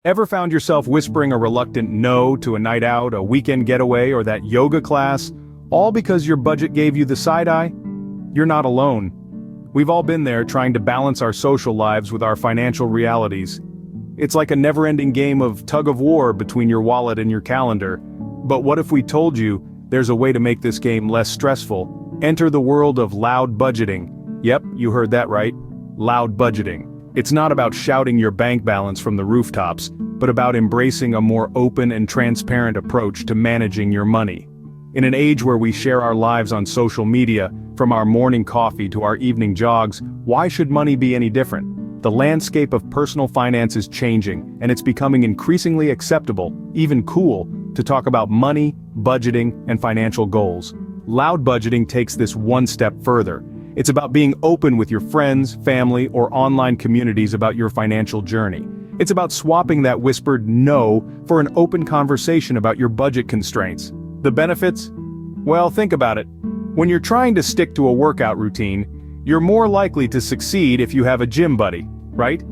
Ever found yourself whispering a reluctant no to a night out, a weekend getaway, or that yoga class, all because your budget gave you the side eye? You're not alone. We've all been there trying to balance our social lives with our financial realities. It's like a never-ending game of tug-of-war between your wallet and your calendar. But what if we told you there's a way to make this game less stressful? Enter the world of loud budgeting. Yep, you heard that right. Loud budgeting. It's not about shouting your bank balance from the rooftops, but about embracing a more open and transparent approach to managing your money. In an age where we share our lives on social media, from our morning coffee to our evening jogs, why should money be any different? The landscape of personal finance is changing, and it's becoming increasingly acceptable, even cool, to talk about money, budgeting, and financial goals. Loud budgeting takes this one step further. It's about being open with your friends, family, or online communities about your financial journey. It's about swapping that whispered no for an open conversation about your budget constraints. The benefits? Well, think about it. When you're trying to stick to a workout routine, you're more likely to succeed if you have a gym buddy, right?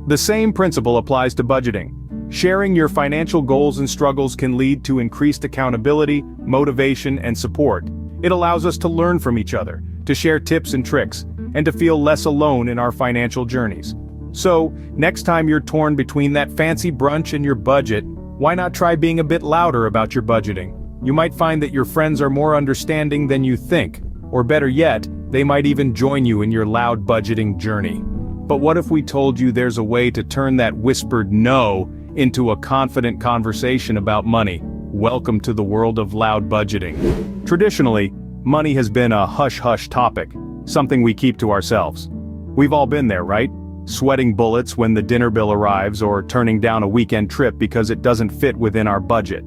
The same principle applies to budgeting. Sharing your financial goals and struggles can lead to increased accountability, motivation, and support. It allows us to learn from each other, to share tips and tricks, and to feel less alone in our financial journeys. So, next time you're torn between that fancy brunch and your budget, why not try being a bit louder about your budgeting? You might find that your friends are more understanding than you think, or better yet, they might even join you in your loud budgeting journey. But what if we told you there's a way to turn that whispered no into a confident conversation about money? Welcome to the world of loud budgeting. Traditionally, money has been a hush-hush topic, something we keep to ourselves. We've all been there, right? Sweating bullets when the dinner bill arrives or turning down a weekend trip because it doesn't fit within our budget.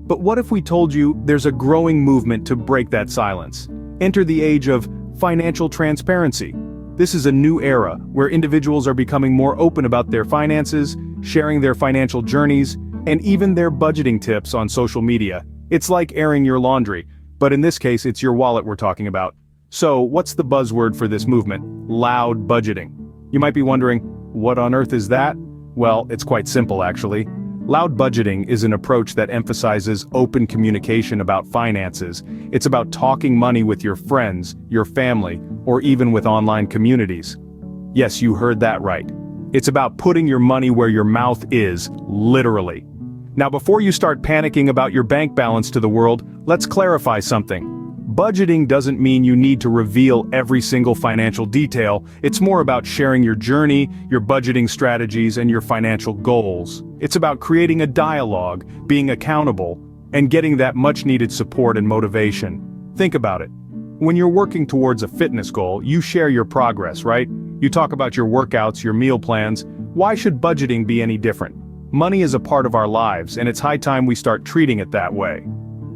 But what if we told you there's a growing movement to break that silence? Enter the age of financial transparency. This is a new era where individuals are becoming more open about their finances, sharing their financial journeys, and even their budgeting tips on social media. It's like airing your laundry, but in this case it's your wallet we're talking about. So, what's the buzzword for this movement? Loud budgeting. You might be wondering, what on earth is that? Well, it's quite simple actually. Loud budgeting is an approach that emphasizes open communication about finances. It's about talking money with your friends, your family, or even with online communities. Yes, you heard that right. It's about putting your money where your mouth is, literally. Now, before you start panicking about your bank balance to the world, let's clarify something. Budgeting doesn't mean you need to reveal every single financial detail. It's more about sharing your journey, your budgeting strategies, and your financial goals. It's about creating a dialogue, being accountable, and getting that much-needed support and motivation. Think about it. When you're working towards a fitness goal, you share your progress, right? You talk about your workouts, your meal plans. Why should budgeting be any different? Money is a part of our lives, and it's high time we start treating it that way.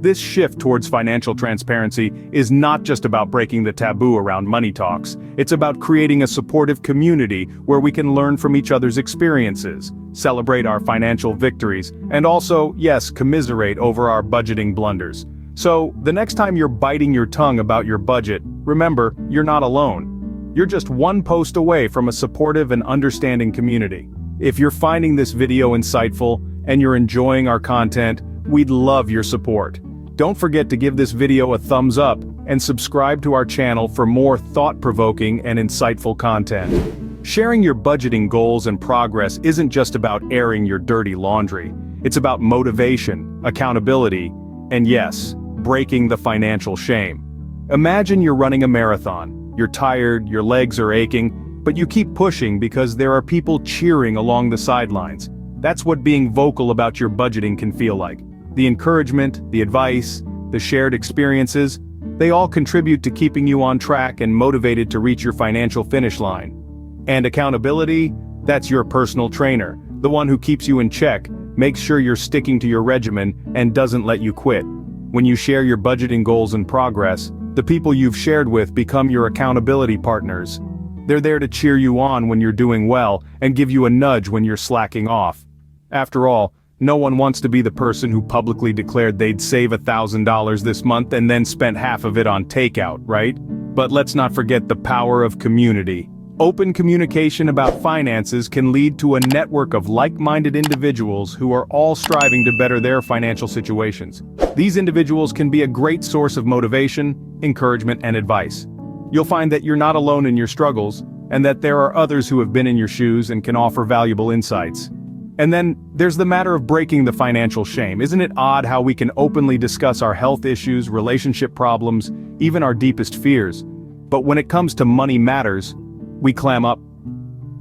This shift towards financial transparency is not just about breaking the taboo around money talks. It's about creating a supportive community where we can learn from each other's experiences, celebrate our financial victories, and also, yes, commiserate over our budgeting blunders. So, the next time you're biting your tongue about your budget, remember, you're not alone. You're just one post away from a supportive and understanding community. If you're finding this video insightful and you're enjoying our content, we'd love your support. Don't forget to give this video a thumbs up and subscribe to our channel for more thought-provoking and insightful content. Sharing your budgeting goals and progress isn't just about airing your dirty laundry. It's about motivation, accountability, and yes, breaking the financial shame. Imagine you're running a marathon. You're tired, your legs are aching, but you keep pushing because there are people cheering along the sidelines. That's what being vocal about your budgeting can feel like. The encouragement, the advice, the shared experiences, they all contribute to keeping you on track and motivated to reach your financial finish line. And accountability, that's your personal trainer, the one who keeps you in check, makes sure you're sticking to your regimen, and doesn't let you quit. When you share your budgeting goals and progress, the people you've shared with become your accountability partners. They're there to cheer you on when you're doing well and give you a nudge when you're slacking off. After all, no one wants to be the person who publicly declared they'd save $1,000 this month and then spent half of it on takeout, right? But let's not forget the power of community. Open communication about finances can lead to a network of like-minded individuals who are all striving to better their financial situations. These individuals can be a great source of motivation, encouragement, and advice. You'll find that you're not alone in your struggles, and that there are others who have been in your shoes and can offer valuable insights. And then, there's the matter of breaking the financial shame. Isn't it odd how we can openly discuss our health issues, relationship problems, even our deepest fears? But when it comes to money matters, we clam up.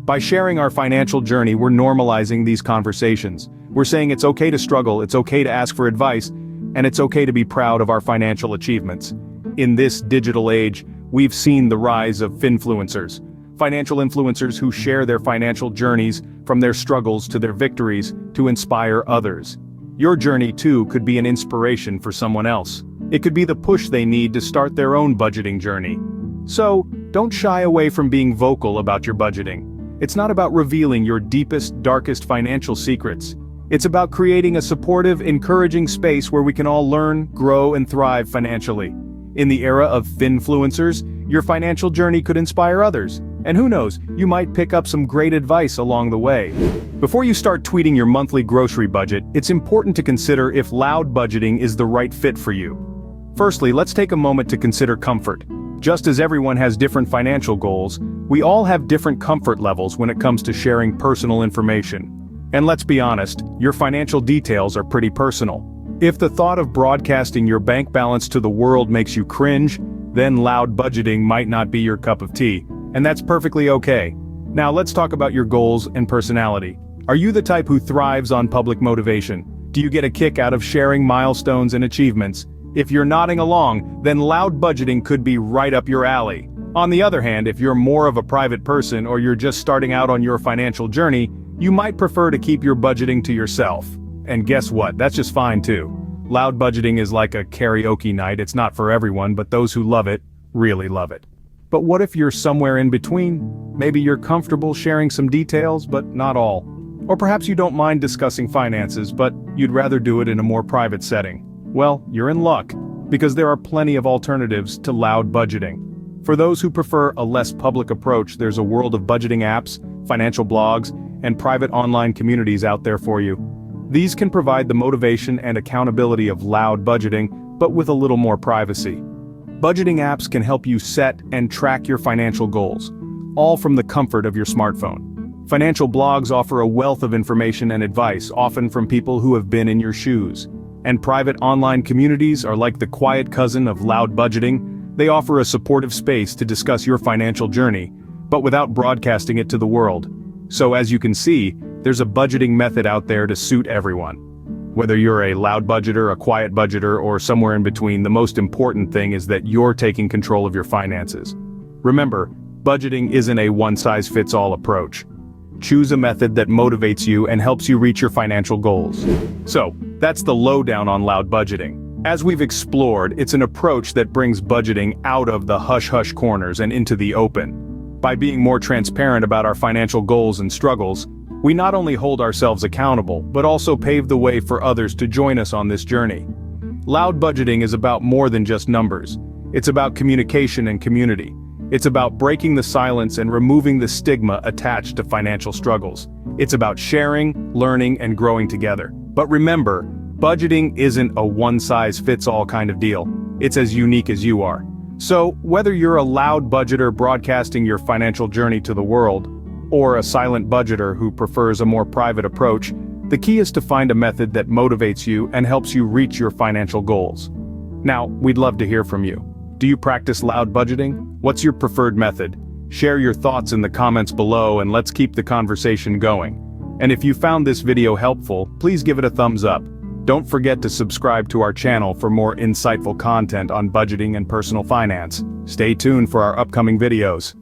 By sharing our financial journey, we're normalizing these conversations. We're saying it's okay to struggle, it's okay to ask for advice, and it's okay to be proud of our financial achievements. In this digital age, we've seen the rise of finfluencers. Financial influencers who share their financial journeys, from their struggles to their victories, to inspire others. Your journey too could be an inspiration for someone else. It could be the push they need to start their own budgeting journey. So, don't shy away from being vocal about your budgeting. It's not about revealing your deepest, darkest financial secrets. It's about creating a supportive, encouraging space where we can all learn, grow, and thrive financially. In the era of finfluencers, your financial journey could inspire others. And who knows, you might pick up some great advice along the way. Before you start tweeting your monthly grocery budget, it's important to consider if loud budgeting is the right fit for you. Firstly, let's take a moment to consider comfort. Just as everyone has different financial goals, we all have different comfort levels when it comes to sharing personal information. And let's be honest, your financial details are pretty personal. If the thought of broadcasting your bank balance to the world makes you cringe, then loud budgeting might not be your cup of tea, and that's perfectly okay. Now let's talk about your goals and personality. Are you the type who thrives on public motivation? Do you get a kick out of sharing milestones and achievements? If you're nodding along, then loud budgeting could be right up your alley. On the other hand, if you're more of a private person or you're just starting out on your financial journey, you might prefer to keep your budgeting to yourself. And guess what? That's just fine too. Loud budgeting is like a karaoke night. It's not for everyone, but those who love it, really love it. But what if you're somewhere in between? Maybe you're comfortable sharing some details, but not all. Or perhaps you don't mind discussing finances, but you'd rather do it in a more private setting. Well, you're in luck, because there are plenty of alternatives to loud budgeting. For those who prefer a less public approach, there's a world of budgeting apps, financial blogs, and private online communities out there for you. These can provide the motivation and accountability of loud budgeting, but with a little more privacy. Budgeting apps can help you set and track your financial goals, all from the comfort of your smartphone. Financial blogs offer a wealth of information and advice, often from people who have been in your shoes. And private online communities are like the quiet cousin of loud budgeting. They offer a supportive space to discuss your financial journey, but without broadcasting it to the world. So as you can see, there's a budgeting method out there to suit everyone. Whether you're a loud budgeter, a quiet budgeter, or somewhere in between, the most important thing is that you're taking control of your finances. Remember, budgeting isn't a one-size-fits-all approach. Choose a method that motivates you and helps you reach your financial goals. So, that's the lowdown on loud budgeting. As we've explored, it's an approach that brings budgeting out of the hush-hush corners and into the open. By being more transparent about our financial goals and struggles, we not only hold ourselves accountable, but also pave the way for others to join us on this journey. Loud budgeting is about more than just numbers. It's about communication and community. It's about breaking the silence and removing the stigma attached to financial struggles. It's about sharing, learning, and growing together. But remember, budgeting isn't a one-size-fits-all kind of deal. It's as unique as you are. So, whether you're a loud budgeter broadcasting your financial journey to the world, or a silent budgeter who prefers a more private approach, the key is to find a method that motivates you and helps you reach your financial goals. Now, we'd love to hear from you. Do you practice loud budgeting? What's your preferred method? Share your thoughts in the comments below and let's keep the conversation going. And if you found this video helpful, please give it a thumbs up. Don't forget to subscribe to our channel for more insightful content on budgeting and personal finance. Stay tuned for our upcoming videos.